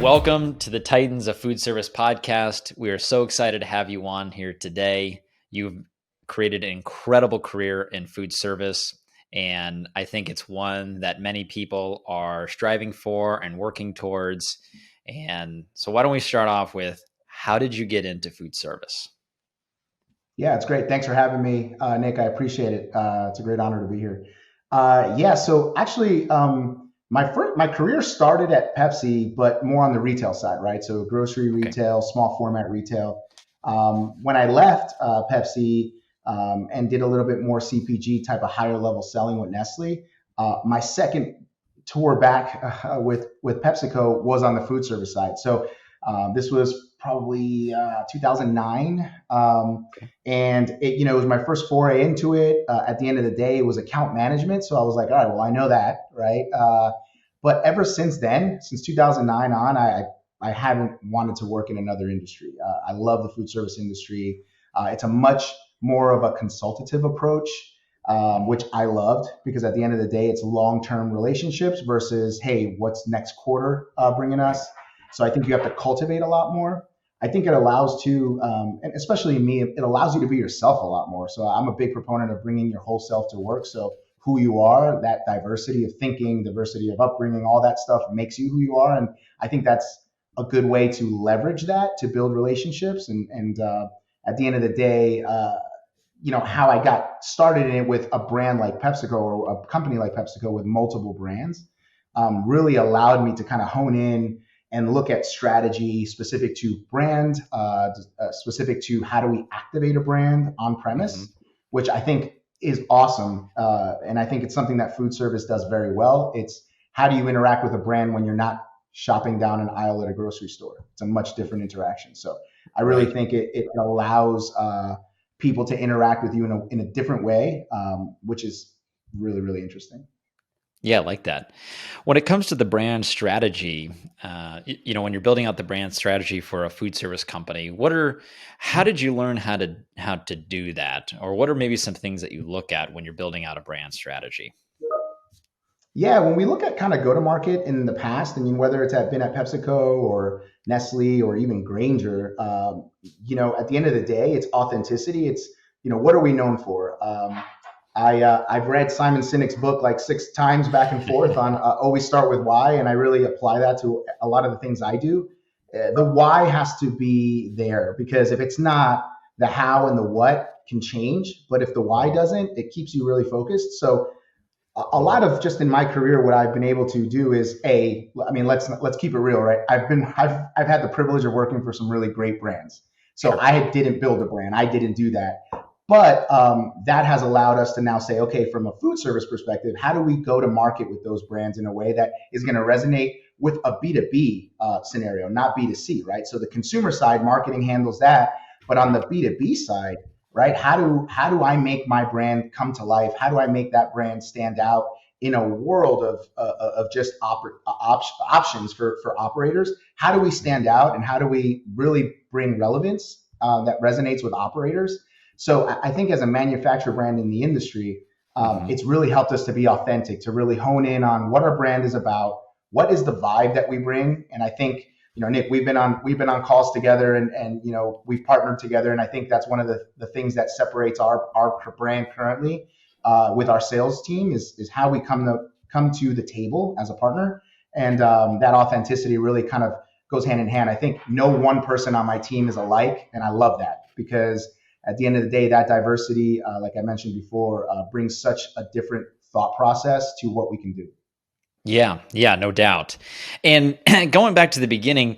Welcome to the Titans of Foodservice podcast. We are so excited to have you on here today. You've created an incredible career in food service, and I think it's one that many people are striving for and working towards. And so why don't we start off with, how did you get into food service? Yeah, it's great. Thanks for having me, Nick. I appreciate it. It's a great honor to be here. So actually, my career started at Pepsi, but more on the retail side, right? So grocery Okay. retail, small format retail. When I left Pepsi and did a little bit more CPG type of higher level selling with Nestle, my second tour back with PepsiCo was on the food service side. So this was probably 2009. Okay. And it was my first foray into it. At the end of the day, it was account management. So I was like, all right, well, I know that, right? But ever since then, since 2009 on, I haven't wanted to work in another industry. I love the food service industry. It's a much more of a consultative approach, which I loved, because at the end of the day, it's long-term relationships versus, hey, what's next quarter bringing Right. us? So I think you have to cultivate a lot more. I think it allows to, and especially me, it allows you to be yourself a lot more. So I'm a big proponent of bringing your whole self to work. So who you are, that diversity of thinking, diversity of upbringing, all that stuff makes you who you are. And I think that's a good way to leverage that to build relationships. And at the end of the day, how I got started in it with a brand like PepsiCo, or a company like PepsiCo with multiple brands, really allowed me to kind of hone in and look at strategy specific to brand, specific to how do we activate a brand on Mm-hmm. premise, which I think is awesome. And I think it's something that food service does very well. It's how do you interact with a brand when you're not shopping down an aisle at a grocery store? It's a much different interaction. So I really Right. think it allows people to interact with you in a different way, which is really, really interesting. Yeah, I like that. When it comes to the brand strategy, when you're building out the brand strategy for a food service company, how did you learn how to do that? Or what are maybe some things that you look at when you're building out a brand strategy? Yeah, when we look at kind of go to market in the past, I mean, whether been at PepsiCo or Nestle or even Granger, at the end of the day, it's authenticity. It's, what are we known for? I've read Simon Sinek's book like 6 times back and forth on always start with why, and I really apply that to a lot of the things I do. The why has to be there, because if it's not, the how and the what can change, but if the why doesn't, it keeps you really focused. So a lot of just in my career, what I've been able to do is let's keep it real, right? I've had the privilege of working for some really great brands. So Sure. I didn't build a brand. I didn't do that. But that has allowed us to now say, okay, from a food service perspective, how do we go to market with those brands in a way that is going to resonate with a B2B scenario, not B2C, right? So the consumer side, marketing handles that. But on the B2B side, right, how do I make my brand come to life? How do I make that brand stand out in a world of just options for operators? How do we stand out, and how do we really bring relevance that resonates with operators? So I think as a manufacturer brand in the industry, Hmm. it's really helped us to be authentic, to really hone in on what our brand is about, what is the vibe that we bring. And I think, Nick, we've been on calls together, and we've partnered together. And I think that's one of the things that separates our brand currently with our sales team is how we come to the table as a partner. And that authenticity really kind of goes hand in hand. I think no one person on my team is alike, and I love that, because at the end of the day, that diversity, like I mentioned before, brings such a different thought process to what we can do. Yeah, no doubt. And going back to the beginning,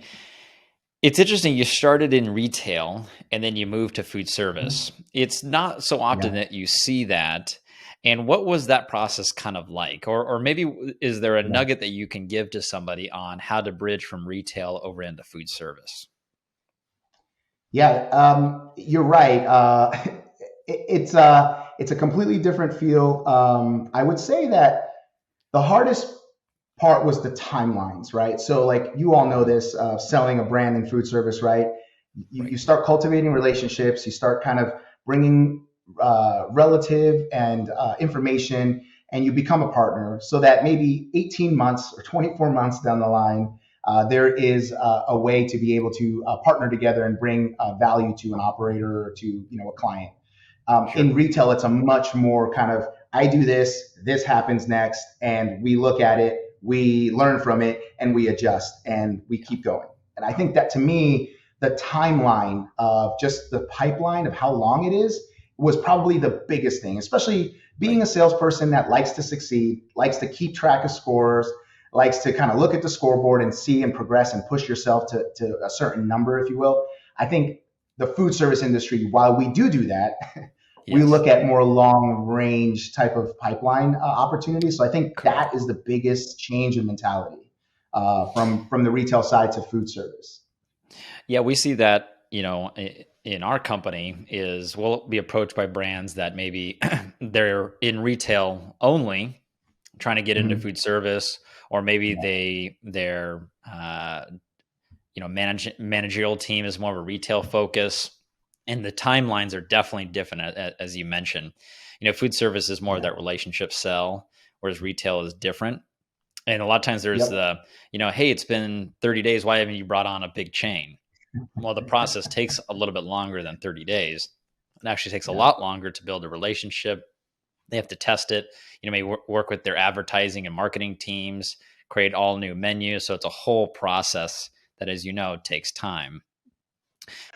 it's interesting. You started in retail and then you moved to food service. It's not so often Yeah, that you see that. And what was that process kind of like? Or maybe is there a yeah, nugget that you can give to somebody on how to bridge from retail over into food service? yeah. You're right. It's a completely different feel. I would say that the hardest part was the timelines, right? So, like, you all know this, selling a brand in food service, right? You Right. start cultivating relationships, you start kind of bringing relative and information, and you become a partner, so that maybe 18 months or 24 months down the line, there is a way to be able to partner together and bring value to an operator or to a client. Sure. In retail, it's a much more kind of, I do this, this happens next, and we look at it, we learn from it, and we adjust and we keep going. And I think that to me, the timeline of just the pipeline of how long it is was probably the biggest thing, especially being Right. a salesperson that likes to succeed, likes to keep track of scores, likes to kind of look at the scoreboard and see and progress and push yourself to a certain number, if you will. I think the food service industry, while we do that, we Yes. look at more long range type of pipeline opportunities. So I think that Correct. is the biggest change in mentality from the retail side to food service. Yeah, we see that, in our company is we'll be approached by brands that maybe they're in retail only, trying to get into Mhm. food service, or maybe Yeah, their managerial team is more of a retail focus, and the timelines are definitely different, as you mentioned. Food service is more of yeah, that relationship sell, whereas retail is different. And a lot of times there's yep, hey, it's been 30 days. Why haven't you brought on a big chain? Well, the process takes a little bit longer than 30 days. It actually takes a yeah. lot longer to build a relationship. They have to test it, maybe work with their advertising and marketing teams, create all new menus. So it's a whole process that, as you know, takes time.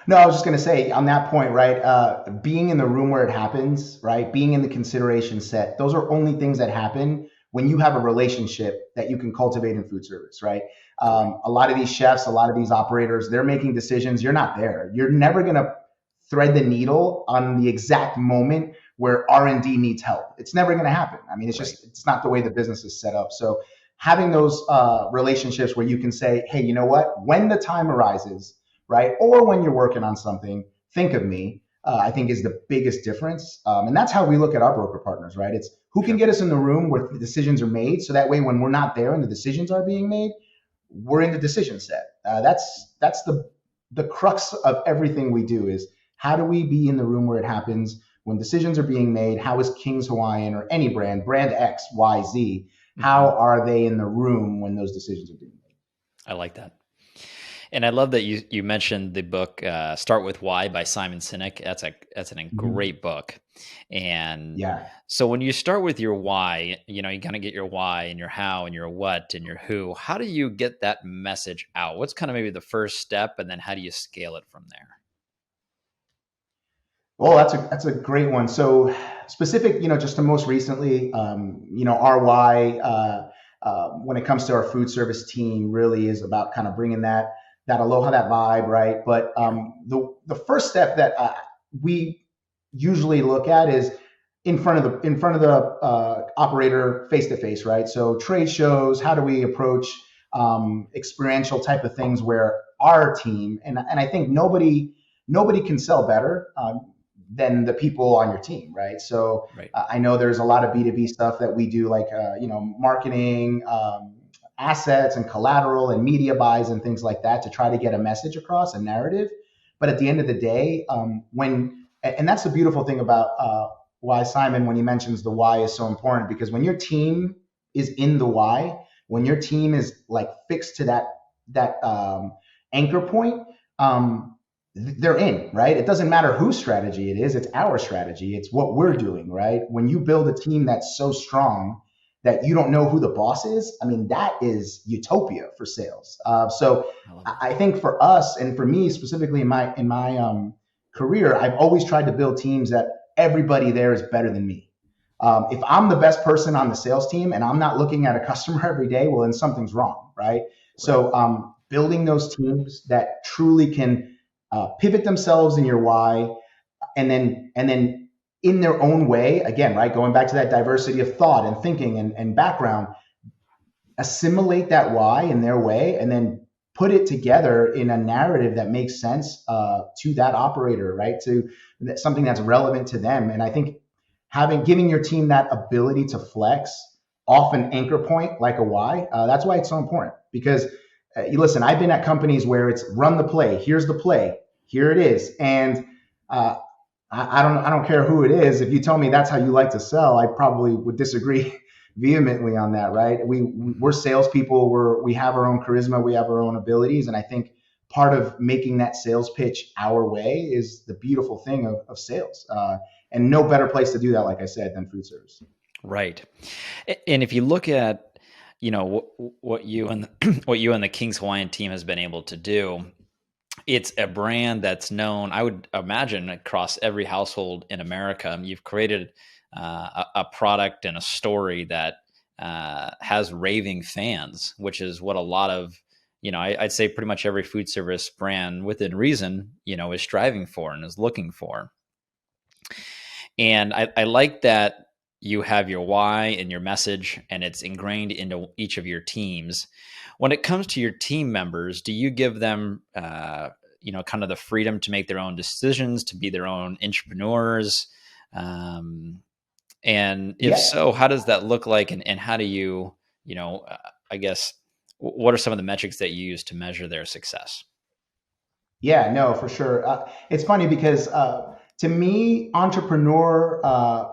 No, I was just going to say on that point, right? Being in the room where it happens, right? Being in the consideration set, those are only things that happen when you have a relationship that you can cultivate in food service, right? Correct. A lot of these chefs, a lot of these operators, they're making decisions. You're not there. You're never going to thread the needle on the exact moment where R&D needs help. It's never going to happen. I mean, Right. it's not the way the business is set up. So having those relationships where you can say, hey, you know what? When the time arises, right? Or when you're working on something, think of me. I think is the biggest difference, and that's how we look at our broker partners, right? It's who can Sure. get us in the room where the decisions are made, so that way when we're not there and the decisions are being made, we're in the decision set. That's the crux of everything we do is how do we be in the room where it happens when decisions are being made? How is King's Hawaiian or any brand X, Y, Z? How Hmm. are they in the room when those decisions are being made? I like that. And I love that you mentioned the book "Start with Why" by Simon Sinek. That's a Mhm. great book. And Yeah. so when you start with your why, you kind of get your why and your how and your what and your who. How do you get that message out? What's kind of maybe the first step, and then how do you scale it from there? Well, that's a great one. So specific, just to most recently, RY, when it comes to our food service team, really is about kind of bringing that aloha, that vibe, right? But Sure. the first step that we usually look at is in front of the operator face to face, right? So trade shows, how do we approach experiential type of things where our team and I think nobody can sell better. Than the people on your team, right? So Right. I know there's a lot of B2B stuff that we do, like marketing, assets and collateral and media buys and things like that to try to get a message across, a narrative. But at the end of the day, when and that's the beautiful thing about why Simon, when he mentions the why, is so important because when your team is in the why, when your team is like fixed to that anchor point, they're in, right? It doesn't matter whose strategy it is, it's our strategy, it's what we're Right. doing, right? When you build a team that's so strong that you don't know who the boss is, I mean, that is utopia for sales. So I love it. I think for us and for me specifically in my career, I've always tried to build teams that everybody there is better than me. If I'm the best person on the sales team and I'm not looking at a customer every day, well, then something's wrong, right? Right. So building those teams that truly can pivot themselves in your why, and then in their own way, again, right, going back to that diversity of thought and thinking and background, assimilate that why in their way, and then put it together in a narrative that makes sense to that operator, right? To something that's relevant to them. And I think giving your team that ability to flex off an anchor point like a why, that's why it's so important. Because you listen, I've been at companies where it's run the play. Here's the play. Here it is. And uh, I don't care who it is. If you tell me that's how you like to sell, I probably would disagree vehemently on that, right? We're salespeople. We have our own charisma. We have our own abilities. And I think part of making that sales pitch our way is the beautiful thing of sales. And no better place to do that, like I said, than food service. Right. And if you look at, what you and what you and the King's Hawaiian team has been able to do, it's a brand that's known, I would imagine, across every household in America. You've created a product and a story that has raving fans, which is what a lot of, I'd say pretty much every food service brand within reason, is striving for and is looking for. And I like that you have your why and your message, and it's ingrained into each of your teams. When it comes to your team members, do you give them, kind of the freedom to make their own decisions, to be their own entrepreneurs? And if Yeah. so, how does that look like? And how do you, I guess, what are some of the metrics that you use to measure their success? Yeah, no, for sure. It's funny because to me, entrepreneur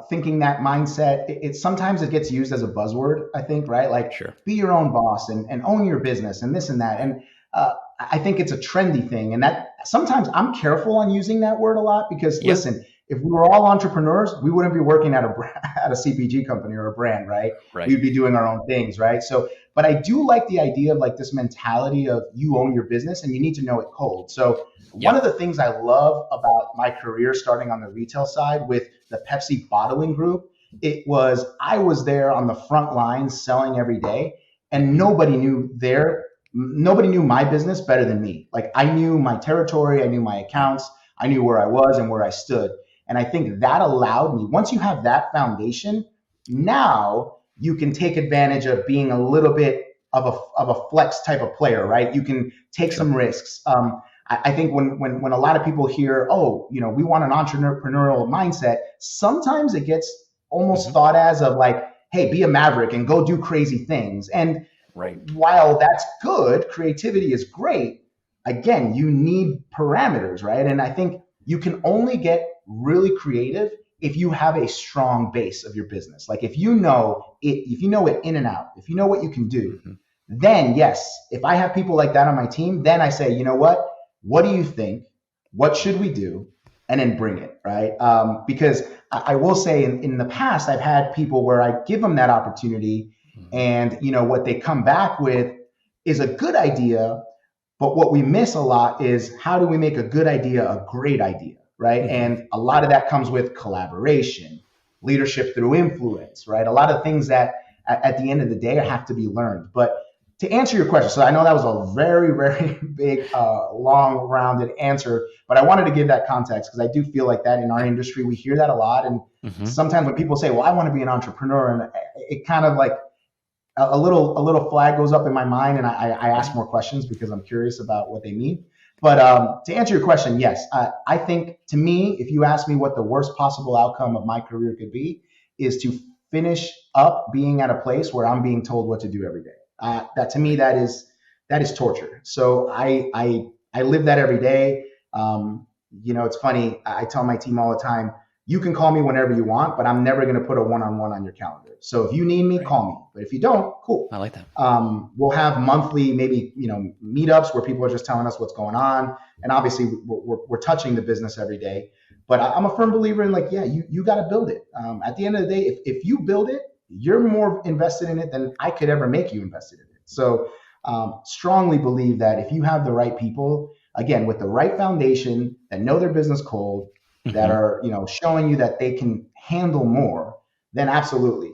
thinking that mindset, sometimes it gets used as a buzzword, I think, right? Like Sure. be your own boss and own your business and this and that. And I think it's a trendy thing. And that sometimes I'm careful on using that word a lot because Yep. listen, if we were all entrepreneurs, we wouldn't be working at at a CPG company or a brand, right? Right. We'd be doing our own things, right? So, but I do like the idea of like this mentality of you own your business and you need to know it cold. So one of Yep. the things I love about my career starting on the retail side with the Pepsi bottling group, I was there on the front lines selling every day, and nobody knew my business better than me. Like I knew my territory, I knew my Yep. accounts, I knew where I was and where I stood. And I think that allowed me, once you have that foundation, now you can take advantage of being a little bit of a flex type of player, right? You can take Sure. some risks. I think when a lot of people hear, oh, we want an entrepreneurial mindset, sometimes it gets almost Hmm. thought as of like, hey, be a maverick and go do crazy things. And Right. while that's good, creativity is great. Again, you need parameters, right? And I think you can only get really creative if you have a strong base of your business. Like if you know it in and out, if you know what you can do, Hmm. then yes, if I have people like that on my team, then I say, you know what? What do you think? What should we do? And then bring it, right? Because I will say in the past, I've had people where I give them that opportunity Hmm. and what they come back with is a good idea, but what we miss a lot is how do we make a good idea a great idea, right? Hmm. And a lot of that comes with collaboration, leadership through influence, right? A lot of things that at the end of the day have to be learned. But to answer your question, so I know that was a very, very big, long, rounded answer, but I wanted to give that context because I do feel like that in our Yeah. industry, we hear that a lot. And Hmm. sometimes when people say, well, I want to be an entrepreneur, and it kind of like a little flag goes up in my mind, and I ask Yeah. more questions because I'm curious about what they mean. But to answer your question, yes, I think to me, if you ask me what the worst possible outcome of my career could be, is to finish up being at a place where I'm being told what to do every day. That to me, Right. that is torture. So I live that every day. It's funny. I tell my team all the time, you can call me whenever you want, but I'm never going to put a one-on-one on your calendar. So if you need me, Right. call me. But if you don't, cool. I like that. We'll have monthly, maybe meetups where people are just telling us what's going on, and obviously we're touching the business every day. But I'm a firm believer in like, yeah, you got to build it. At the end of the day, if you build it, you're more invested in it than I could ever make you invested in it. So strongly believe that if you have the right people, again, with the right foundation that know their business cold, that Hmm. are showing you that they can handle more, then absolutely.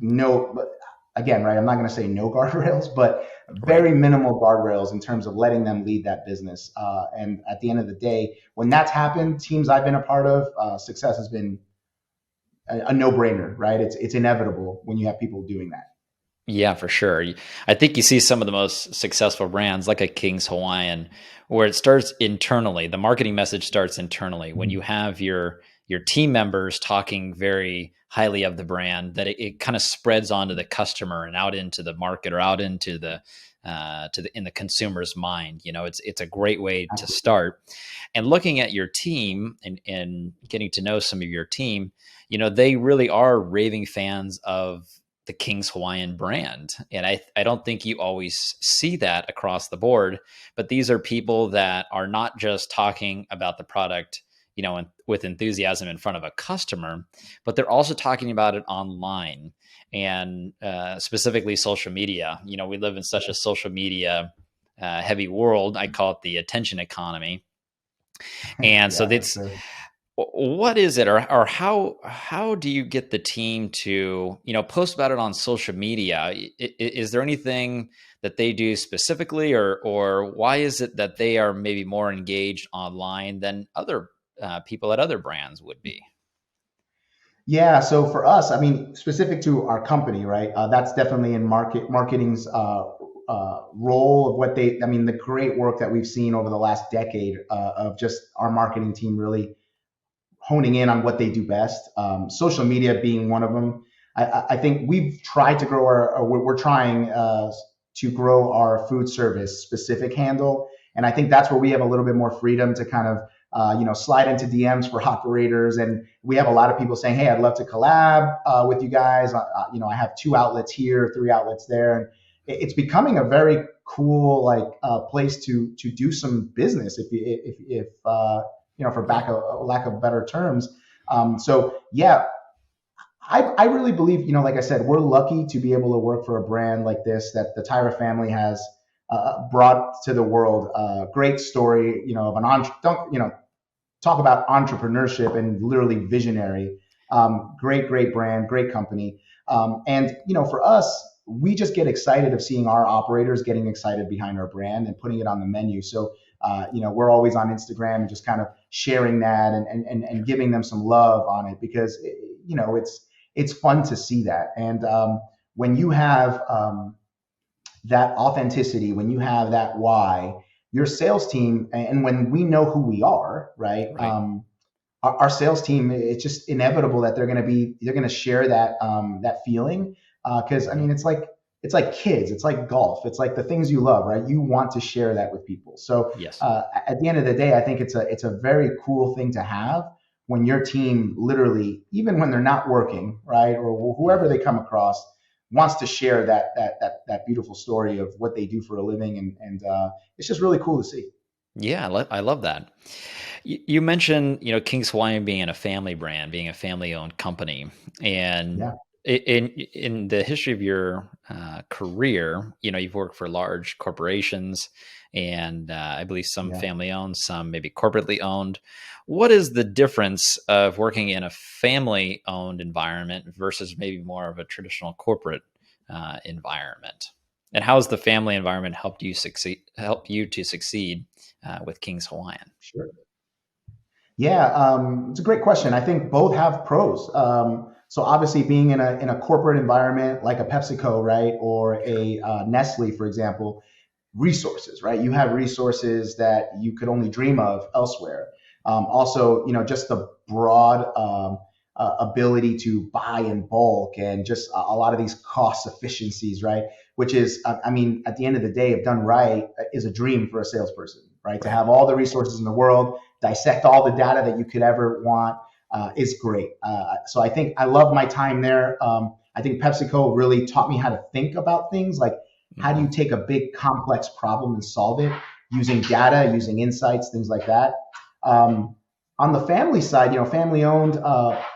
No, but again, right? I'm not going to say no guardrails, but Right. very minimal guardrails in terms of letting them lead that business. And at the end of the day, when that's happened, teams I've been a part of, success has been a no-brainer, right? It's inevitable when you have people doing that. Yeah, for sure. I think you see some of the most successful brands like a King's Hawaiian where it starts internally. The marketing message starts internally when you have your team members talking very highly of the brand, that it kind of spreads onto the customer and out into the market or out into the in the consumer's mind. It's a great way to Absolutely. start. And looking at your team and getting to know some of your team, they really are raving fans of the King's Hawaiian brand. And I don't think you always see that across the board, but these are people that are not just talking about the product, with enthusiasm in front of a customer, but they're also talking about it online and specifically social media. We live in such a social media heavy world. I call it the attention economy. And so Yeah, for that's, sure. what is it, or how do you get the team to post about it on social media? Is there anything that they do specifically, or why is it that they are maybe more engaged online than other people at other brands would be? Yeah, so for us, I mean, specific to our company, right? That's definitely in marketing's role of what they. I mean, the great work that we've seen over the last decade of just our marketing team really honing in on what they do best. Social media being one of them. I think we've tried to grow we're trying to grow our food service specific handle, and I think that's where we have a little bit more freedom to kind of slide into DMs for operators, and we have a lot of people saying, "Hey, I'd love to collab with you guys." I have 2 outlets here, 3 outlets there, and it's becoming a very cool place to do some business if for lack of better terms. So yeah, I really believe, like I said, we're lucky to be able to work for a brand like this that the Tyra family has brought to the world. Great story, of an don't talk about entrepreneurship and literally visionary. Great brand, great company. And for us, we just get excited of seeing our operators getting excited behind our brand and putting it on the menu. So we're always on Instagram and just kind of sharing that and giving them some love on it because it's fun to see that. And when you have that authenticity, when you have that why, your sales team, and when we know who we are, right? Right. Our sales team, it's just inevitable that they're going to share that feeling. Cause I Mhm. mean, it's like kids, it's like golf. It's like the things you love, right? You want to share that with people. So, Yes. at the end of the day, I think it's a very cool thing to have when your team literally, even when they're not working, right? Or whoever Mhm. they come across wants to share that beautiful story of what they do for a living. And it's just really cool to see. Yeah, I love that. You mentioned, King's Hawaiian being a family brand, being a family-owned company, and Yeah. in the history of your career, you've worked for large corporations, and I believe some Yeah. family-owned, some maybe corporately owned. What is the difference of working in a family-owned environment versus maybe more of a traditional corporate environment? And how has the family environment helped you to succeed with King's Hawaiian? Sure. Yeah, it's a great question. I think both have pros. So obviously, being in a corporate environment like a PepsiCo, right, or a Nestle, for example, resources, right? You have resources that you could only dream of elsewhere. Also, just the broad ability to buy in bulk and just a lot of these cost efficiencies, right? Which is, I mean, at the end of the day, if done right, is a dream for a salesperson, right? To Right. have all the resources in the world, dissect all the data that you could ever want is great. So I think I love my time there. I think PepsiCo really taught me how to think about things like how do you Hmm. take a big complex problem and solve it using data, using insights, things like that. Um, on the family side, family owned,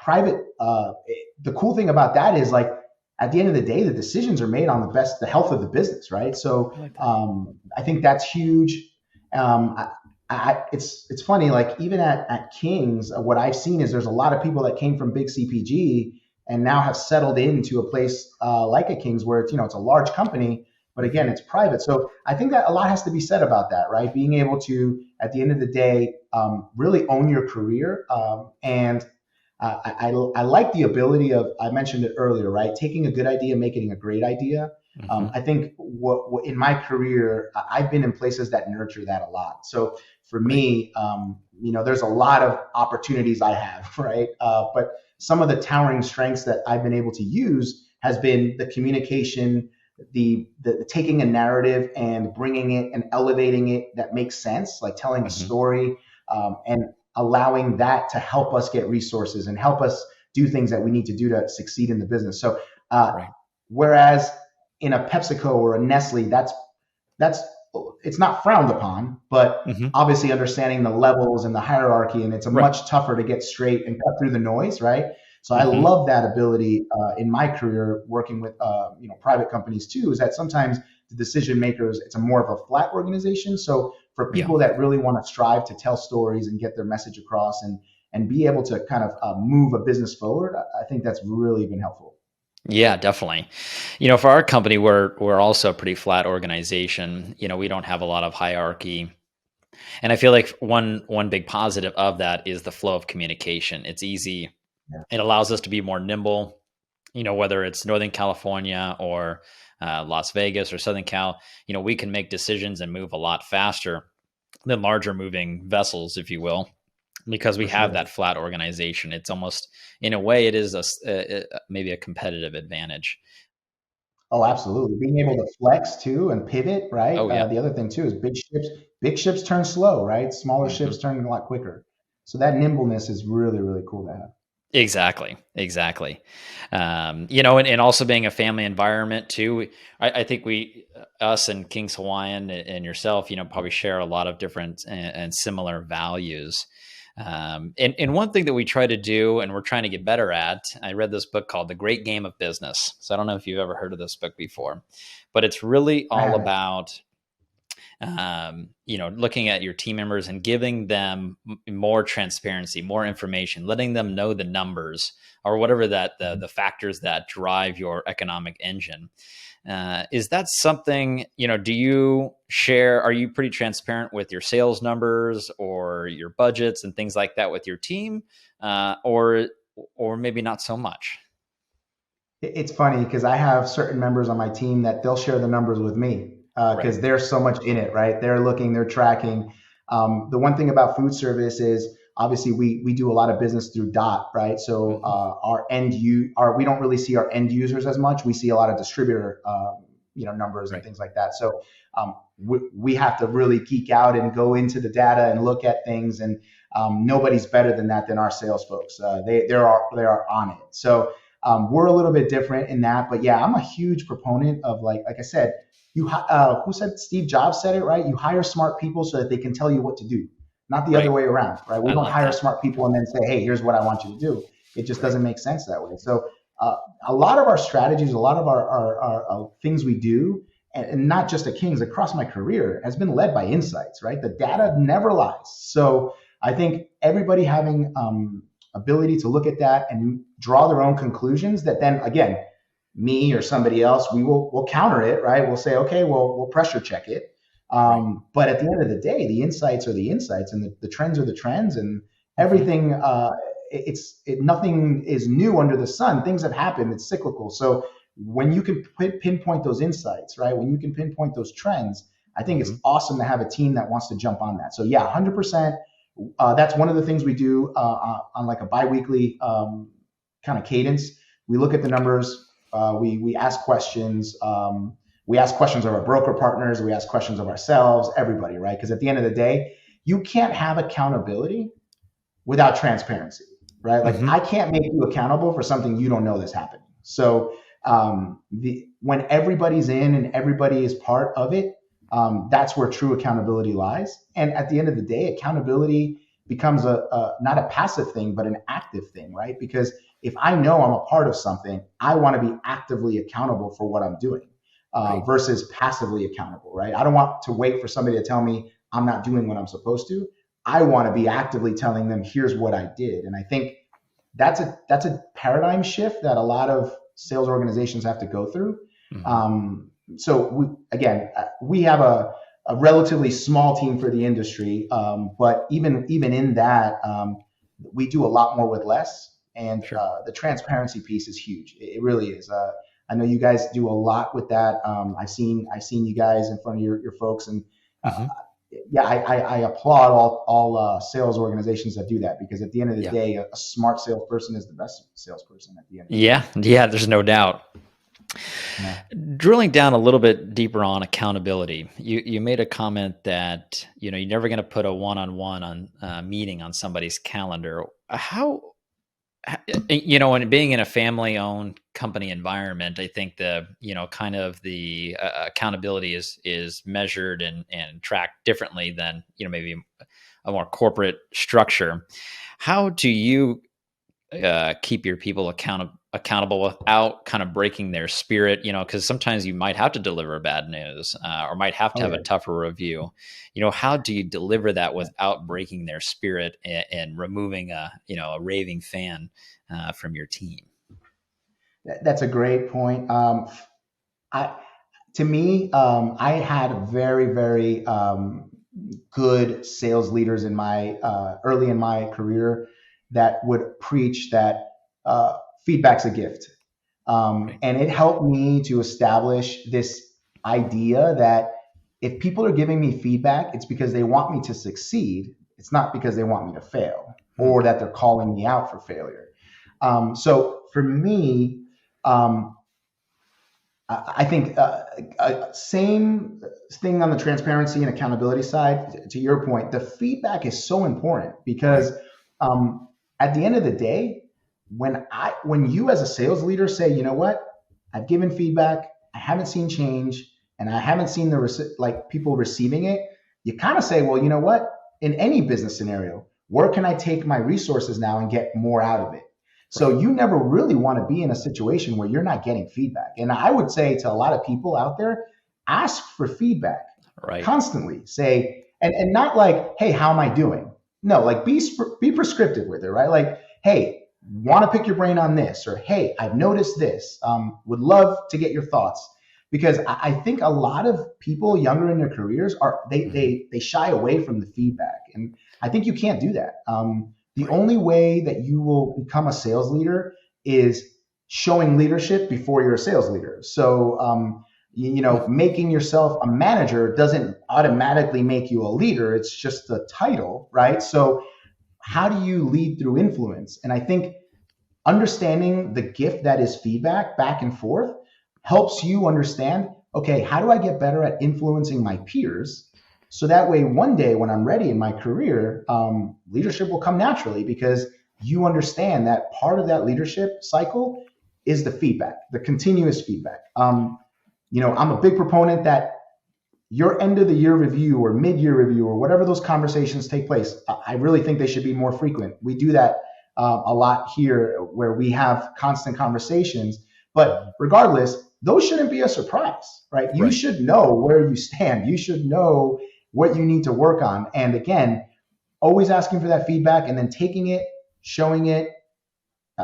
private. The cool thing about that is like at the end of the day, the decisions are made on the health of the business, right? So I like that. I think that's huge. It's funny, like even at King's, what I've seen is there's a lot of people that came from big CPG and now have settled into a place like a King's where it's a large company, but again Hmm. it's private. So I think that a lot has to be said about that, right? Being able to at the end of the day really own your career and I like the ability of I mentioned it earlier, right? Taking a good idea, making it a great idea. Hmm. I think what in my career I've been in places that nurture that a lot. So for Right. me, there's a lot of opportunities I have, right? But some of the towering strengths that I've been able to use has been the communication, the taking a narrative and bringing it and elevating it that makes sense, like telling a Hmm. story, and allowing that to help us get resources and help us do things that we need to do to succeed in the business. So uh, Right. Whereas in a PepsiCo or a Nestle, that's it's not frowned upon, but Hmm. obviously understanding the levels and the hierarchy, and it's a Right. much tougher to get straight and cut through the noise, right? So I Hmm. love that ability in my career working with private companies too. Is that sometimes the decision makers, it's a more of a flat organization. So for Yeah. people that really want to strive to tell stories and get their message across and be able to kind of move a business forward, I think that's really been helpful. Yeah, definitely. For our company, we're also a pretty flat organization. We don't have a lot of hierarchy. And I feel like one big positive of that is the flow of communication. It's easy. Yeah, It allows us to be more nimble, whether it's Northern California or Las Vegas or Southern Cal. We can make decisions and move a lot faster than larger moving vessels, if you will, because we for have sure. that flat organization. It's almost, in a way, it is maybe a competitive advantage. Oh, absolutely. Being able to flex too and pivot, right? Oh yeah. The other thing too is big ships turn slow, right? Smaller ships Hmm. turn a lot quicker. So that nimbleness is really, really cool to have. Exactly, exactly. And also being a family environment too. I think us and Kings Hawaiian and yourself, probably share a lot of different and similar values. And one thing that we try to do, and we're trying to get better at, I read this book called The Great Game of Business. So I don't know if you've ever heard of this book before, but it's really I all haven't. about looking at your team members and giving them more transparency, more information, letting them know the numbers or whatever that the factors that drive your economic engine. Is that something, do you share? Are you pretty transparent with your sales numbers or your budgets and things like that with your team? Or maybe not so much? It's funny because I have certain members on my team that they'll share the numbers with me Right. because they're so much in it, right? They're looking, they're tracking. The one thing about food service is obviously we do a lot of business through dot, right? So Hmm. we don't really see our end users as much. We see a lot of distributor numbers and Right. things like that. So we have to really geek out and go into the data and look at things, and nobody's better than that than our sales folks. They are on it. So we're a little bit different in that, but yeah, I'm a huge proponent of like I said, who said Steve Jobs said it right? You hire smart people so that they can tell you what to do, not the other Right. way around, right? We I don't love hire that. smart people and then say, hey, here's what I want you to do. It just Right. doesn't make sense that way. So uh, a lot of our strategies, a lot of our things we do, and not just at Kings, across my career, has been led by insights, right? The data never lies. So I think everybody having ability to look at that and draw their own conclusions that then again me or somebody else we'll counter it, right? We'll say okay, well we'll pressure check it, Right. but at the end of the day the insights are the insights and the trends are the trends, and Hmm. everything nothing is new under the sun. Things have happened, it's cyclical. So when you can pinpoint those insights, right, when you can pinpoint those trends, I think it's Hmm. awesome to have a team that wants to jump on that. So yeah, 100%. That's one of the things we do on like a biweekly kind of cadence. We look at the Okay. numbers. We ask questions. We ask questions of our broker partners. We ask questions of ourselves. Everybody, right? Because at the end of the day, you can't have accountability without transparency, right? Like Hmm. I can't make you accountable for something you don't know that's happening. So when everybody's in and everybody is part of it, that's where true accountability lies. And at the end of the day, accountability becomes a not a passive thing, but an active thing, right? Because if I know I'm a part of something, I want to be actively accountable for what I'm doing Right. versus passively accountable, right? I don't want to wait for somebody to tell me I'm not doing what I'm supposed to. I want to be actively telling them, here's what I did. And I think that's a paradigm shift that a lot of sales organizations have to go through. Hmm. So we have a relatively small team for the industry, but even in that, we do a lot more with less. And Sure. the transparency piece is huge. It really is. I know you guys do a lot with that. I've seen you guys in front of your folks, and uh, Hmm. yeah, I applaud all sales organizations that do that, because at the end of the Yeah. day, a smart salesperson is the best salesperson at the end of the day. Yeah. Yeah. There's no doubt. Yeah. Drilling down a little bit deeper on accountability, you made a comment that you're never going to put a one-on-one on meeting on somebody's calendar. How And being in a family-owned company environment, I think kind of the accountability is measured and tracked differently than maybe a more corporate structure. How do you keep your people accountable without kind of breaking their spirit? Because sometimes you might have to deliver bad news, or might have to Oh have a yeah. tougher review. How do you deliver that without breaking their spirit and removing a raving fan from your team? That's a great point. I, to me, I had very, very good sales leaders in my early in my career that would preach that uh, feedback's a gift, Right. and it helped me to establish this idea that if people are giving me feedback, it's because they want me to succeed. It's not because they want me to fail Hmm. or that they're calling me out for failure. So for me, um, I think same thing on the transparency and accountability side. To your point, the feedback is so important Right. because um, at the end of the day, when you as a sales leader say, you know what, I've given feedback, I haven't seen change, and I haven't seen like people receiving it, you kind of say, well, you know what, in any business scenario, where can I take my resources now and get more out of it? Right. So you never really want to be in a situation where you're not getting feedback. And I would say to a lot of people out there, ask for feedback Right. constantly. Say, and not like, hey, how am I doing? No, like be prescriptive with it, right? Like, hey, want to pick your brain on this, or hey, I've noticed this. Would love to get your thoughts because I think a lot of people younger in their careers are Hmm. they shy away from the feedback, and I think you can't do that. The Right. only way that you will become a sales leader is showing leadership before you're a sales leader. So, making yourself a manager doesn't automatically make you a leader. It's just a title, right? So, how do you lead through influence? And I think understanding the gift that is feedback back and forth helps you understand, okay, how do I get better at influencing my peers? So that way, one day when I'm ready in my career, leadership will come naturally because you understand that part of that leadership cycle is the feedback, the continuous feedback. I'm a big proponent that your end of the year review or mid year review or whatever those conversations take place, I really think they should be more frequent. We do that a lot here where we have constant conversations. But Hmm. regardless, those shouldn't be a surprise, right? You Right. should know where you stand. You should know what you need to work on. And again, always asking for that feedback and then taking it, showing it,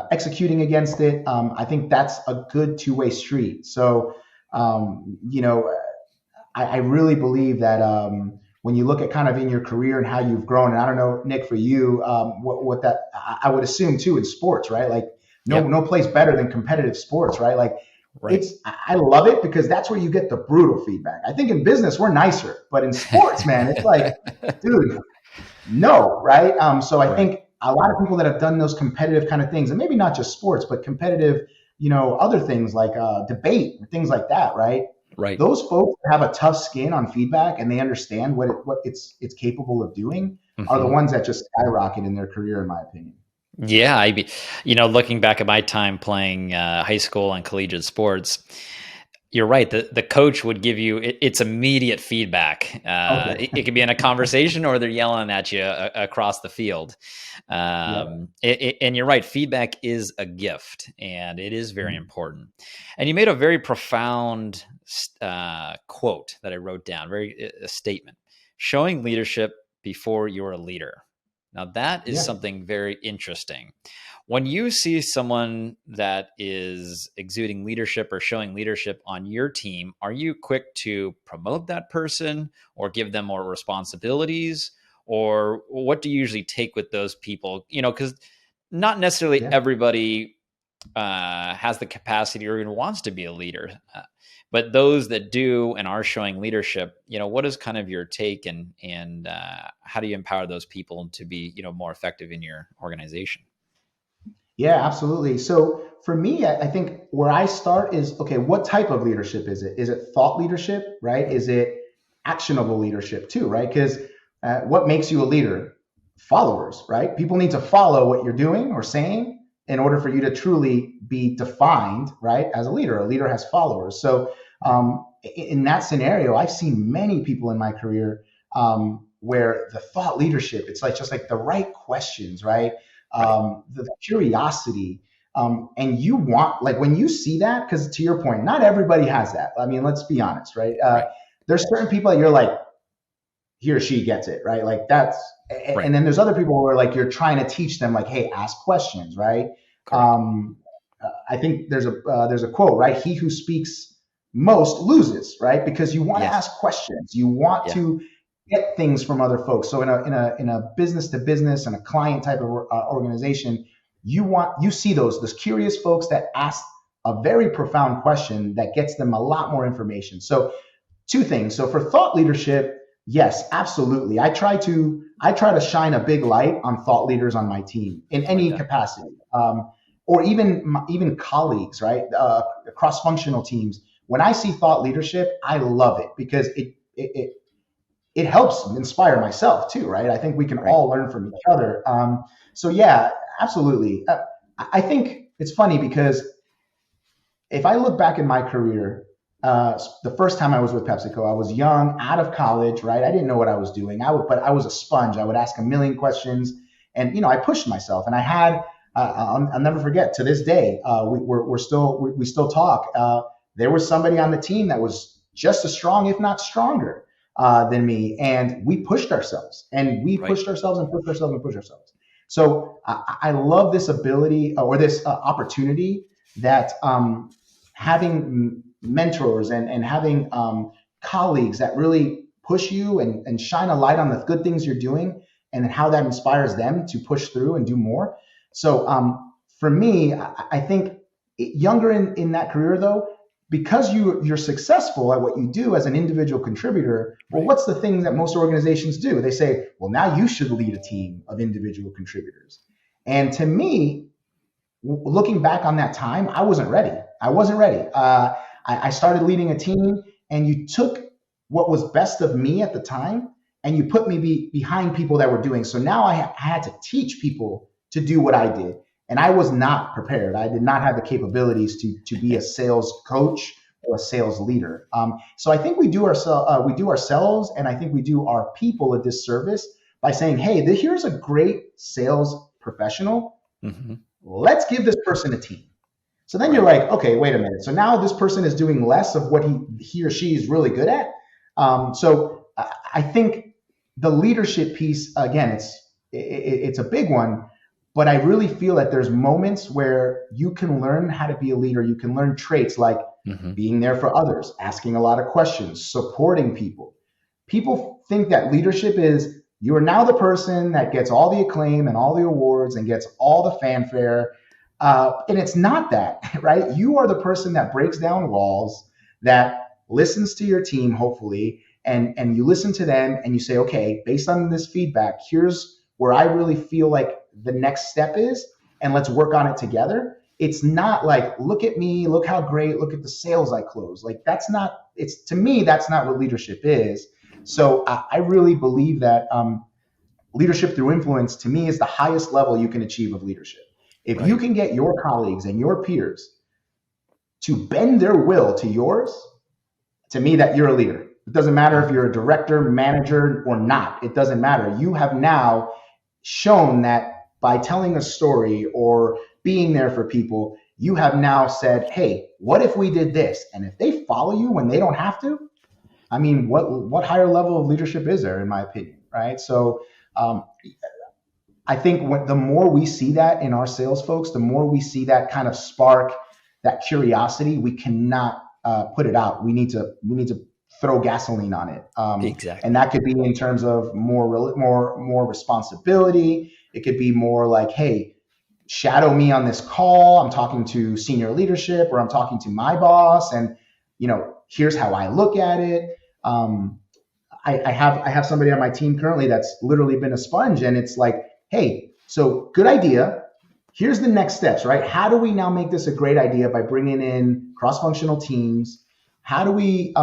executing against it. I think that's a good two-way street. So, um, you know, I really believe that when you look at kind of in your career and how you've grown, and I don't know, Nick, for you, what that I would assume too in sports, right? Like Yep. no place better than competitive sports, right? Like Right. I love it because that's where you get the brutal feedback. I think in business we're nicer, but in sports, man, it's like, dude, no, right? So I Right. think a lot of people that have done those competitive kind of things, and maybe not just sports, but competitive, other things like debate and things like that, right? Right. Those folks that have a tough skin on feedback and they understand what it's capable of doing are the Hmm. ones that just skyrocket in their career, in my opinion. Yeah, looking back at my time playing high school and collegiate sports, you're right. The coach would give you it's immediate feedback. Okay. It could be in a conversation or they're yelling at you across the field. Yeah. And you're right. Feedback is a gift, and it is very important. And you made a very profound quote that I wrote down. A statement: showing leadership before you're a leader. Now that is Yeah. something very interesting. When you see someone that is exuding leadership or showing leadership on your team, are you quick to promote that person or give them more responsibilities? Or what do you usually take with those people? Because not necessarily Yeah. everybody has the capacity or even wants to be a leader. But those that do and are showing leadership, what is kind of your take and how do you empower those people to be, more effective in your organization? Yeah, absolutely. So for me, I think where I start is okay, what type of leadership is it? Is it thought leadership, right? Is it actionable leadership too, right? Because what makes you a leader? Followers, right? People need to follow what you're doing or saying. in order for you to truly be defined, right, as a leader. A leader has followers. So in that scenario, I've seen many people in my career where the thought leadership, it's like just like the right questions, right? The curiosity. And you want, like when you see that, because to your point, not everybody has that. I mean, let's be honest, right? There's certain people that you're like, he or she gets it, right? Like that's, and then there's other people where like you're trying to teach them, like, hey, ask questions, right? I think there's a quote, right? He who speaks most loses, right? Because you want to ask questions, you want to get things from other folks. So in a business to business and a client type of organization, you see those curious folks that ask a very profound question that gets them a lot more information. So two things. So for thought leadership, yes, absolutely. I try to shine a big light on thought leaders on my team in any capacity, or even colleagues, right? Cross-functional teams. When I see thought leadership, I love it because it helps inspire myself too, right? I think we can all learn from each other. So yeah, absolutely. I think it's funny because if I look back in my career, the first time I was with PepsiCo, I was young, out of college, right? I didn't know what I was doing. But I was a sponge. I would ask a million questions, and I pushed myself. And I had, I'll never forget. To this day, we still talk. There was somebody on the team that was just as strong, if not stronger, than me, and we pushed ourselves, and we pushed ourselves and pushed ourselves and pushed ourselves. So I love this ability or this opportunity that having mentors and having colleagues that really push you and shine a light on the good things you're doing and how that inspires them to push through and do more. So for me, I think younger in that career though, because you're successful at what you do as an individual contributor, well, what's the thing that most organizations do? They say, well, now you should lead a team of individual contributors. And to me, looking back on that time, I wasn't ready. I started leading a team, and you took what was best of me at the time, and you put me behind people that were doing. So now I had to teach people to do what I did. And I was not prepared. I did not have the capabilities to be a sales coach or a sales leader. So I think we do ourselves, and I think we do our people a disservice by saying, hey, here's a great sales professional. Mm-hmm. Let's give this person a team. So then you're like, okay, wait a minute. So now this person is doing less of what he or she is really good at. So I think the leadership piece, again, it's a big one. But I really feel that there's moments where you can learn how to be a leader. You can learn traits like being there for others, asking a lot of questions, supporting people. People think that leadership is you are now the person that gets all the acclaim and all the awards and gets all the fanfare. And it's not that, right? You are the person that breaks down walls, that listens to your team, hopefully, and you listen to them and you say, okay, based on this feedback, here's where I really feel like the next step is, and let's work on it together. It's not like, look at me, look how great, look at the sales I close. Like to me, that's not what leadership is. So I really believe that leadership through influence, to me, is the highest level you can achieve of leadership. If you can get your colleagues and your peers to bend their will to yours, to me, that you're a leader. It doesn't matter if you're a director, manager, or not. It doesn't matter. You have now shown that by telling a story or being there for people, you have now said, hey, what if we did this? And if they follow you when they don't have to, I mean, what higher level of leadership is there, in my opinion, right? So I think the more we see that in our sales folks, the more we see that kind of spark, that curiosity, we cannot put it out. We need to throw gasoline on it. Exactly. And that could be in terms of more responsibility. It could be more like, hey, shadow me on this call. I'm talking to senior leadership, or I'm talking to my boss, and here's how I look at it. I have somebody on my team currently that's literally been a sponge, and it's like, hey, so good idea. Here's the next steps, right? How do we now make this a great idea by bringing in cross-functional teams? How do we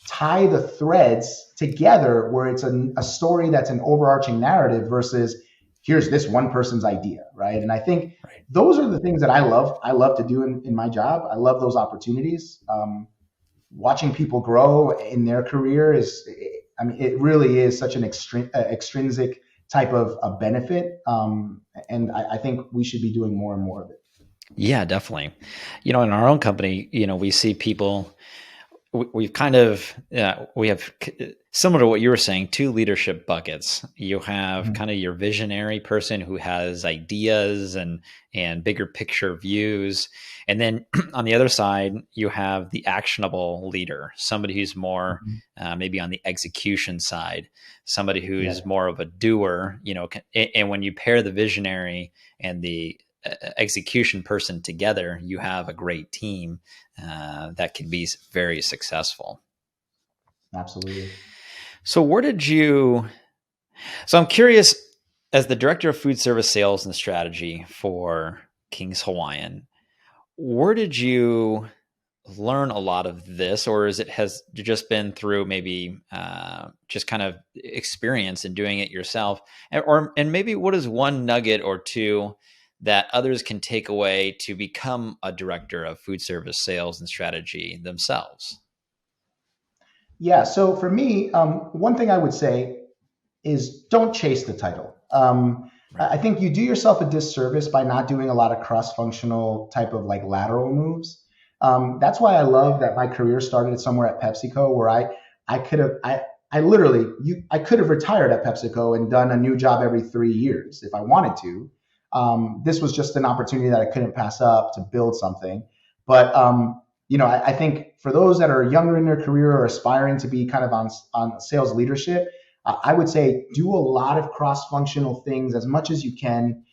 tie the threads together where it's a story that's an overarching narrative versus here's this one person's idea, right? And I think those are the things that I love. I love to do in my job. I love those opportunities. Watching people grow in their career is, I mean, it really is such an extrinsic type of a benefit. And I think we should be doing more and more of it. Yeah, definitely. In our own company, we see people. We've kind of we have similar to what you were saying, two leadership buckets. You have Mhm. kind of your visionary person who has ideas and bigger picture views, and then on the other side you have the actionable leader, somebody who's more Mhm. maybe on the execution side, somebody who Yeah, is more of a doer. And when you pair the visionary and the execution person together, you have a great team that can be very successful. absolutely. So, where did you? So, I'm curious, as the director of food service sales and strategy for King's Hawaiian, where did you learn a lot of this, or is it has just been through maybe just kind of experience in doing it yourself, and maybe what is one nugget or two that others can take away to become a director of food service sales and strategy themselves? Yeah. So for me, one thing I would say is don't chase the title. Right. I think you do yourself a disservice by not doing a lot of cross-functional type of like lateral moves. That's why I love that my career started somewhere at PepsiCo, where I could have I literally I could have retired at PepsiCo and done a new job every 3 years if I wanted to. This was just an opportunity that I couldn't pass up to build something. But I think for those that are younger in their career or aspiring to be kind of on sales leadership, I would say do a lot of cross-functional things as much as you can,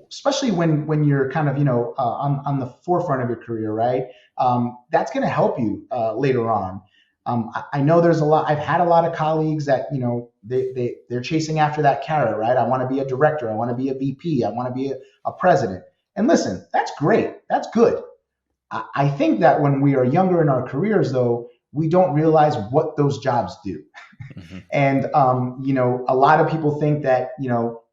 especially when you're kind of on the forefront of your career, right? That's going to help you later on. I know there's a lot. I've had a lot of colleagues that they're chasing after that carrot, right? I want to be a director. I want to be a VP. I want to be a president. And listen, that's great. That's good. I think that when we are younger in our careers, though, we don't realize what those jobs do. Mm-hmm. And a lot of people think that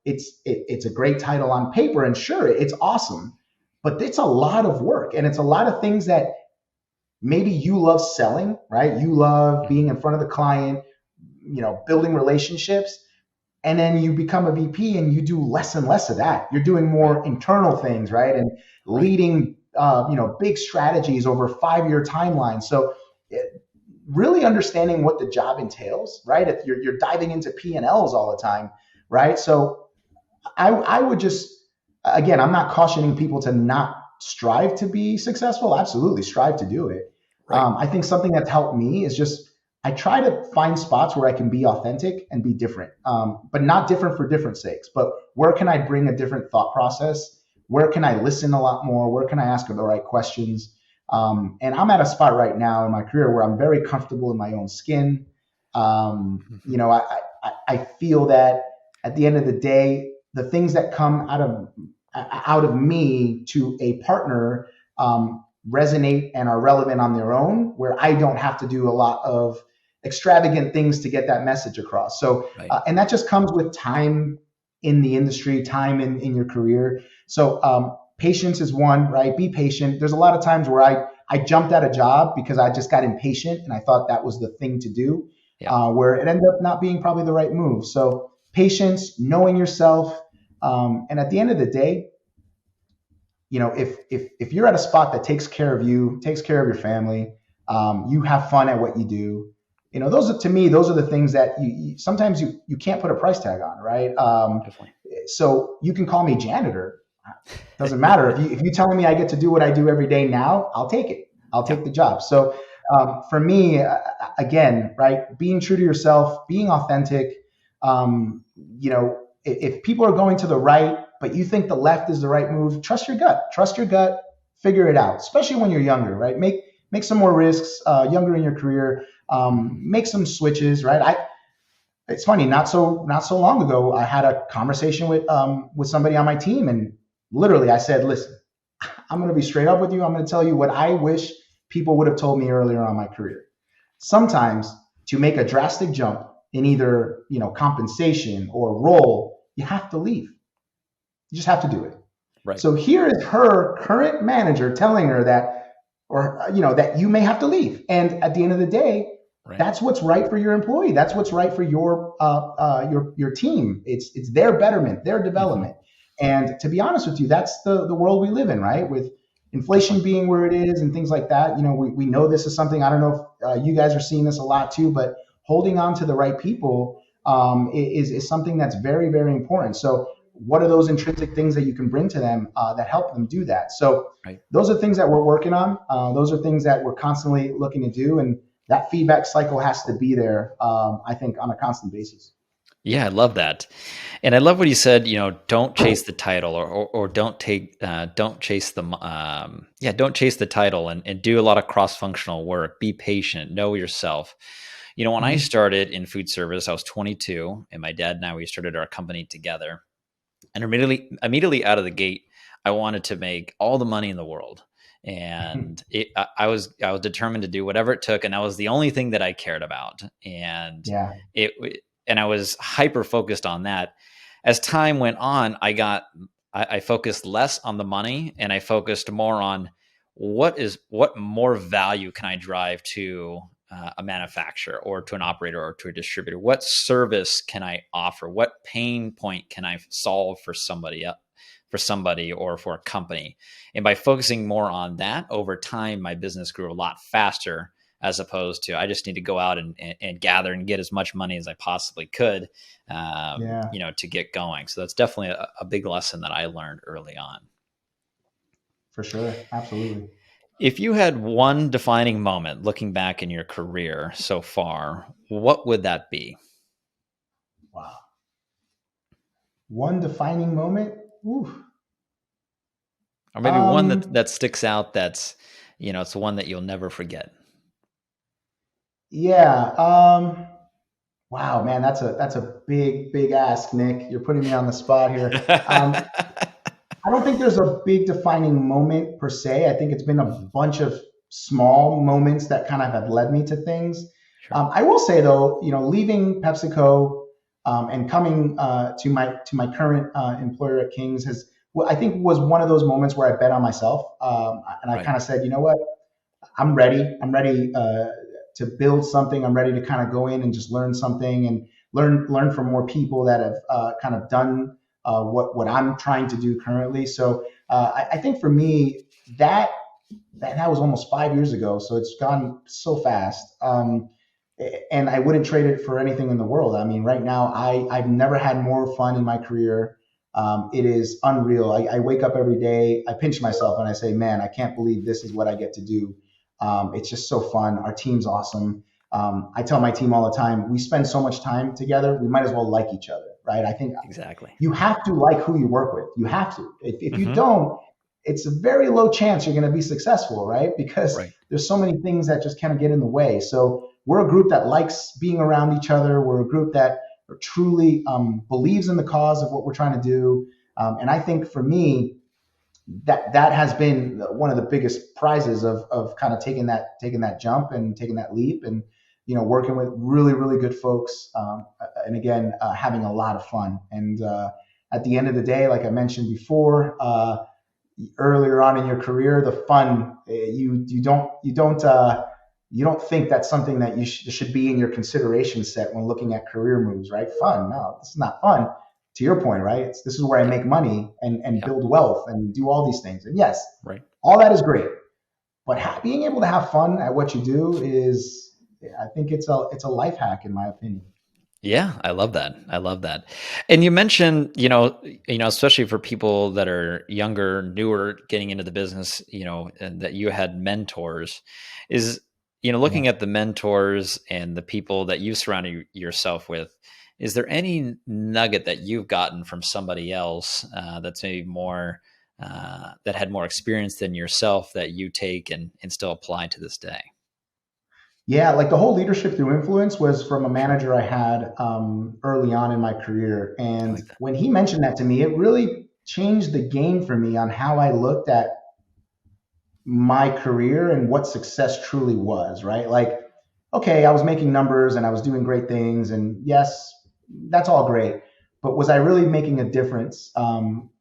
it's a great title on paper, and sure, it's awesome, but it's a lot of work, and it's a lot of things that maybe you love selling, right? You love being in front of the client, building relationships, and then you become a VP and you do less and less of that. You're doing Right. more internal things, right? And Right. leading, big strategies over 5-year timelines. So really understanding what the job entails, right? If you're diving into P&Ls all the time, right? So I would just, again, I'm not cautioning people to not strive to be successful. Absolutely, strive to do it. Right. I think something that's helped me is just I try to find spots where I can be authentic and be different, but not different for different sakes. But where can I bring a different thought process? Where can I listen a lot more? Where can I ask the right questions? And I'm at a spot right now in my career where I'm very comfortable in my own skin. Mm-hmm. I feel that at the end of the day, the things that come out of me to a partner resonate and are relevant on their own, where I don't have to do a lot of extravagant things to get that message across. So, Right. and that just comes with time in the industry, time in your career. So, patience is one, right? Be patient. There's a lot of times where I jumped at a job because I just got impatient and I thought that was the thing to do, Yeah. where it ended up not being probably the right move. So, patience, knowing yourself, and at the end of the day, if you're at a spot that takes care of you, takes care of your family, you have fun at what you do. Those are to me, those are the things that sometimes you can't put a price tag on, right? Definitely. So you can call me janitor. Doesn't matter if you telling me I get to do what I do every day now, I'll take it. I'll Yeah. take the job. So for me, again, right, being true to yourself, being authentic. If people are going to the right, but you think the left is the right move, trust your gut. Trust your gut. Figure it out. Especially when you're younger, right? Make some more risks. Younger in your career, Mm-hmm. make some switches, right? It's funny. Not so long ago, I had a conversation with somebody on my team, and literally I said, "Listen, I'm going to be straight up with you. I'm going to tell you what I wish people would have told me earlier on my career. Sometimes to make a drastic jump in either compensation or role, you have to leave. You just have to do it. Right. So here is her current manager telling her that, or that you may have to leave. And at the end of the day, Right. that's what's right for your employee. That's what's right for your team. It's their betterment, their Hmm. development. And to be honest with you, that's the world we live in, right? With inflation Definitely. being where it is and things like that. We know this is something, I don't know if you guys are seeing this a lot too, but holding on to the right people is something that's very, very important. So what are those intrinsic things that you can bring to them that help them do that? So Right. those are things that we're working on. Those are things that we're constantly looking to do. And that feedback cycle has to be there, I think, on a constant basis. Yeah, I love that. And I love what you said, don't chase the title or don't chase don't chase the title and do a lot of cross-functional work. Be patient, know yourself. When I Mhm. started in food service, I was 22 and my dad and I, we started our company together. And immediately out of the gate, I wanted to make all the money in the world. And I was determined to do whatever it took. And that was the only thing that I cared about. Yeah. And I was hyper focused on that. As time went on, I focused less on the money and I focused more on what more value can I drive to a manufacturer or to an operator or to a distributor. What service can I offer? What pain point can I solve for somebody or for a company? And by focusing more on that over time, my business grew a lot faster, as opposed to I just need to go out and gather and get as much money as I possibly could, Yeah, to get going. So that's definitely a big lesson that I learned early on. for sure. Absolutely. If you had one defining moment looking back in your career so far, what would that be? Wow. One defining moment. Ooh. Or maybe one that, Um, that sticks out that's, it's the one that you'll never forget. yeah. Wow, man, that's a big, big ask, Nick. You're putting me on the spot here. I don't think there's a big defining moment per se. I think it's been a Mhm. bunch of small moments that kind of have led me to things. Sure. I will say though, leaving PepsiCo and coming to my current employer at Kings has, well, I think, was one of those moments where I bet on myself, and I Right. kind of said, you know what, I'm ready. I'm ready to build something. I'm ready to kind of go in and just learn something and learn from more people that have kind of done what I'm trying to do currently. So I think for me that that was almost 5 years ago. So it's gone so fast. And I wouldn't trade it for anything in the world. I mean, right now, I've never had more fun in my career. It is unreal. I wake up every day, I pinch myself and I say, man, I can't believe this is what I get to do. It's just so fun. Our team's awesome. I tell my team all the time, we spend so much time together, we might as well like each other, right? I think Exactly. you have to like who you work with. You have to. If you Hmm. don't, it's a very low chance you're going to be successful, right? Because Right. there's so many things that just kind of get in the way. So we're a group that likes being around each other. We're a group that truly believes in the cause of what we're trying to do. And I think for me, that has been one of the biggest prizes of kind of taking that jump and taking that leap, and working with really, really good folks, and again, having a lot of fun. And at the end of the day, like I mentioned before, earlier on in your career, the fun, you don't think that's something that should be in your consideration set when looking at career moves, right? Fun? No, this is not fun. To your point, right? This is where I Yeah. make money and Yeah. build wealth and do all these things. And yes, Right. all that is great, but being able to have fun at what you do is, I think, it's a life hack in my opinion. Yeah, I love that. I love that. And you mentioned, especially for people that are younger, newer, getting into the business, and that you had mentors. Is, Yeah. looking at the mentors and the people that you surrounded yourself with, is there any nugget that you've gotten from somebody else that's maybe more that had more experience than yourself that you take and still apply to this day? Yeah, like the whole leadership through influence was from a Sure. manager I had early on in my career. I And like that. when he mentioned that to me, it really changed the game for me on how I looked at my career and what success truly was, right? Like, okay, I was making numbers and I was doing great things. And yes, that's all great. but was I really making a difference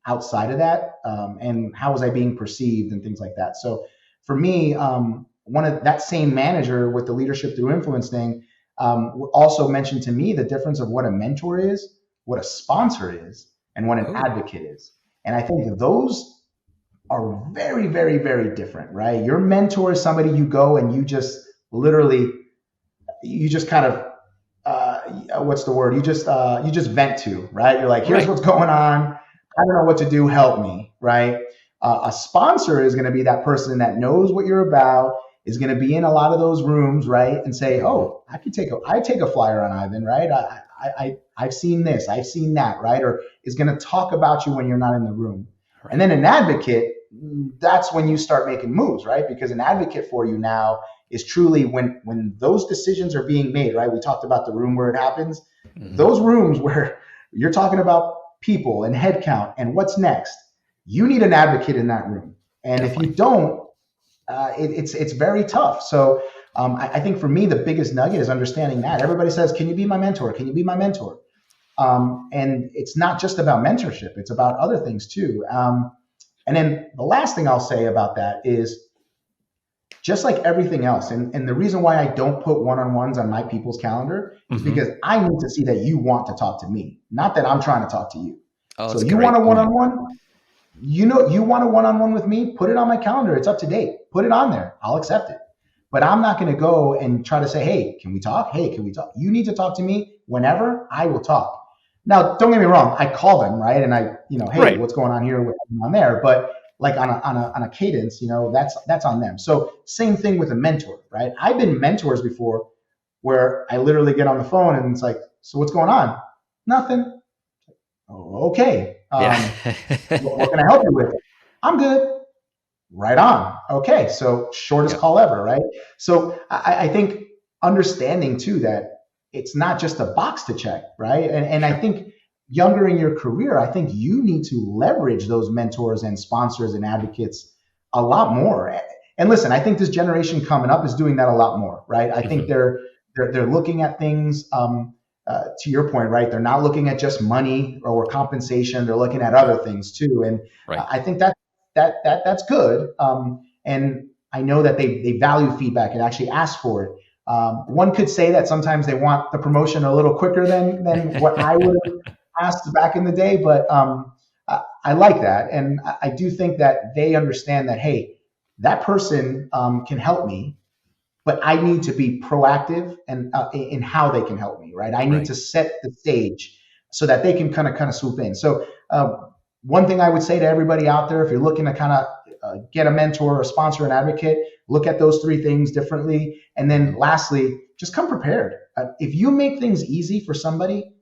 outside of that? And how was I being perceived and things like that? So for me, one of that same manager with the leadership through influence thing also mentioned to me the difference of what a mentor is, what a sponsor is, and what an Oh, advocate is. And I think those are very, very, very different, right? Your mentor is somebody you go and you just literally, you just kind of, what's the word? You just vent to, right? You're like, here's right. what's going on. I don't know what to do. Help me, right? A sponsor is going to be that person that knows what you're about, is going to be in a lot of those rooms, right? And say, Mhm. oh, I take a flyer on Ivan, right? I've seen this, I've seen that, right? Or is going to talk about you when you're not in the room. And Right. then an advocate, that's when you start making moves, right? Because an advocate for you now is truly when those decisions are being made, right? We talked about the room where it happens. Mhm. Those rooms where you're talking about people and headcount and what's next, you need an advocate in that room. And if you Definitely. don't, it's very tough. So I think for me, the biggest nugget is understanding that everybody says, "Can you be my mentor? Can you be my mentor?" And it's not just about mentorship; it's about other things too. And then the last thing I'll say about that is just like everything else. And the reason why I don't put one-on-ones on my people's calendar is Mhm. because I need to see that you want to talk to me, not that I'm trying to talk to you. Oh, So that's a you want a great point. one-on-one, you want a one-on-one with me, put it on my calendar. It's up to date. Put it on there. I'll accept it. But I'm not going to go and try to say, hey, can we talk? Hey, can we talk? You need to talk to me whenever. I will talk. Now, don't get me wrong. I call them, right? And hey, Right. what's going on here? What's going on there? But like on a cadence, that's on them. So same thing with a mentor, right? I've been mentors before where I literally get on the phone and it's like, so what's going on? Nothing. Oh, okay. Yeah. What can I help you with? I'm good. Right on. Okay. So shortest Yep. call ever, right? So I think understanding too that it's not just a box to check, right? And I Sure. think younger in your career, I think you need to leverage those mentors and sponsors and advocates a lot more. And listen, I think this generation coming up is doing that a lot more, right? I think Mhm. they're looking at things to your point, right? They're not looking at just money or compensation. They're looking at other things too. And Right. I think that's good. And I know that they value feedback and actually ask for it. One could say that sometimes they want the promotion a little quicker than what I would have asked back in the day, but I like that, and I do think that they understand that hey, that person can help me, but I need to be proactive and in how they can help me, right? I need Right. to set the stage so that they can kind of swoop in. So one thing I would say to everybody out there, if you're looking to kind of get a mentor, a sponsor, an advocate, look at those three things differently. And then Mhm. lastly, just come prepared. If you make things easy for somebody,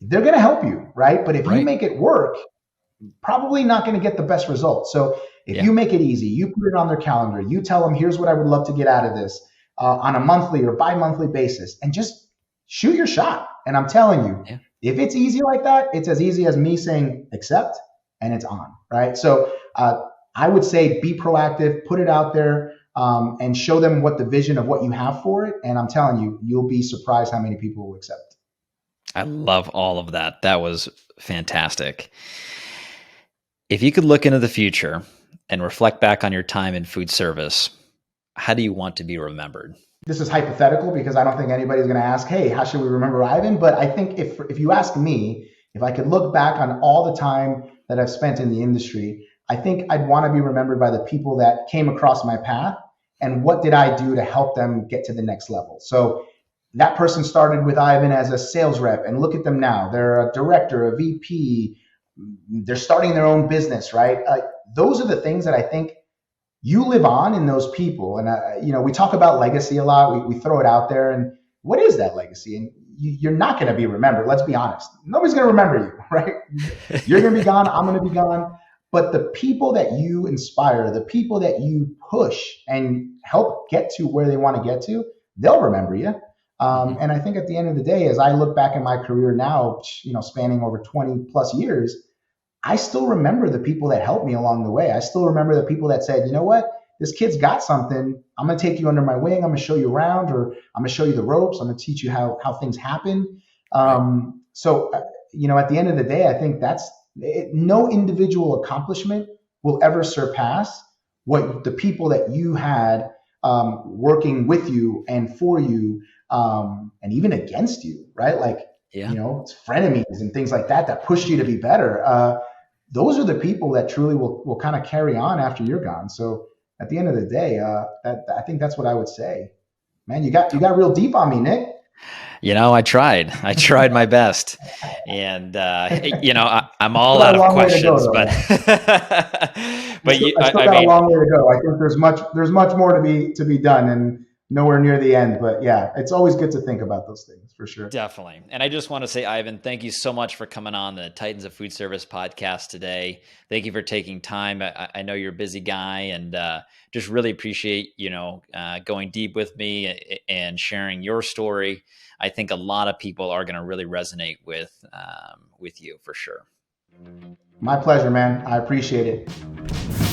they're going to help you, right? But if you Right. make it work, probably not going to get the best results. So if Yeah. you make it easy, you put it on their calendar, you tell them, here's what I would love to get out of this on a monthly or bi-monthly basis, and just shoot your shot. And I'm telling you, Yeah. if it's easy like that, it's as easy as me saying accept and it's on, right? So I would say be proactive, put it out there, and show them what the vision of what you have for it. And I'm telling you, you'll be surprised how many people will accept. I love all of that. That was fantastic. If you could look into the future and reflect back on your time in food service, how do you want to be remembered? This is hypothetical because I don't think anybody's going to ask, hey, how should we remember Ivan? But I think if you ask me, if I could look back on all the time that I've spent in the industry, I think I'd want to be remembered by the people that came across my path and what did I do to help them get to the next level. So that person started with Ivan as a sales rep, and look at them now. They're a director, a VP. They're starting their own business, right? Those are the things that I think you live on in those people. And, we talk about legacy a lot. We throw it out there. And what is that legacy? And you're not going to be remembered. Let's be honest. Nobody's going to remember you, right? You're going to be gone. I'm going to be gone. But the people that you inspire, the people that you push and help get to where they want to get to, they'll remember you. Mhm. And I think at the end of the day, as I look back in my career now, spanning over 20 plus years, I still remember the people that helped me along the way. I still remember the people that said, you know what, this kid's got something. I'm going to take you under my wing. I'm going to show you around, or I'm going to show you the ropes. I'm going to teach you how things happen. Right. So, at the end of the day, I think that's it, no individual accomplishment will ever surpass what the people that you had working with you and for you, and even against you, right? Like, Yeah. it's frenemies and things like that that push you to be better. Those are the people that truly will kind of carry on after you're gone. So at the end of the day, I think that's what I would say. Man, you got real deep on me, Nick. I tried. I tried my best, and I'm Still all got out a of long way to go, questions, though, but man. but I still I got a mean, long way to go. I think there's much more to be done, and nowhere near the end. But yeah, it's always good to think about those things for sure. definitely. And I just want to say, Ivan, thank you so much for coming on the Titans of Food Service podcast today. Thank you for taking time. I know you're a busy guy, and just really appreciate going deep with me and sharing your story. I think a lot of people are going to really resonate with you for sure. My pleasure, man. I appreciate it.